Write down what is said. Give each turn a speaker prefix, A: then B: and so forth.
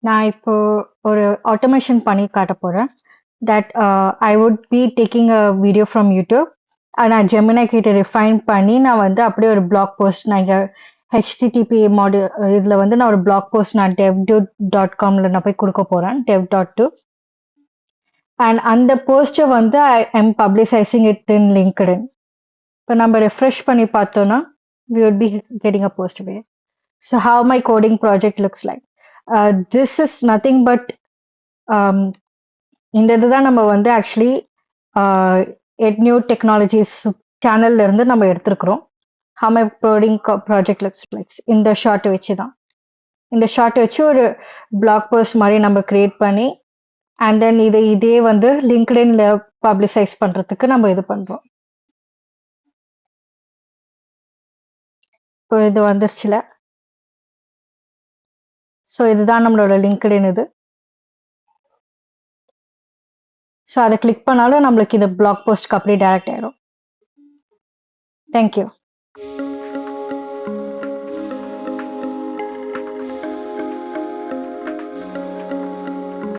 A: நான் இப்போ ஒரு ஆட்டோமேஷன் பண்ணி காட்ட போறேன். That I would be taking a video from YouTube. நான் ஜெமினை கிட்ட ரிஃபைன் பண்ணி நான் வந்து அப்படியே ஒரு பிளாக் போஸ்ட் நான் இங்கே ஹெச்டிடிபி இதில் வந்து நான் ஒரு பிளாக் போஸ்ட் நான் devdude.comல நான் போய் கொடுக்க போகிறேன் dev.to. அண்ட் அந்த போஸ்ட்டை வந்து I am publicising it in LinkedIn. இப்போ நம்ம ரெஃப்ரெஷ் பண்ணி பார்த்தோன்னா we would be getting a post away. So how my coding project looks like. This is nothing but இந்த இதுதான் நம்ம வந்து ஆக்சுவலி எட்நியூ டெக்னாலஜிஸ் சேனல்ல இருந்து நம்ம எடுத்திருக்கிறோம். how my coding project looks like இந்த ஷார்ட் வச்சு தான். இந்த ஷார்ட் வச்சு ஒரு பிளாக் போஸ்ட் மாதிரி நம்ம கிரியேட் பண்ணி அண்ட் தென் இதே வந்து லிங்க்டின்ல பப்ளிசைஸ் பண்றதுக்கு நம்ம இது பண்றோம். இப்போ இது வந்துருச்சுல. ஸோ இதுதான் நம்மளோட லிங்க்டின் இது. ஸோ அதை கிளிக் பண்ணாலும் நம்மளுக்கு இந்த பிளாக் போஸ்ட்க்கு அப்படியே டைரக்ட் ஆயிடும். தேங்க்யூ.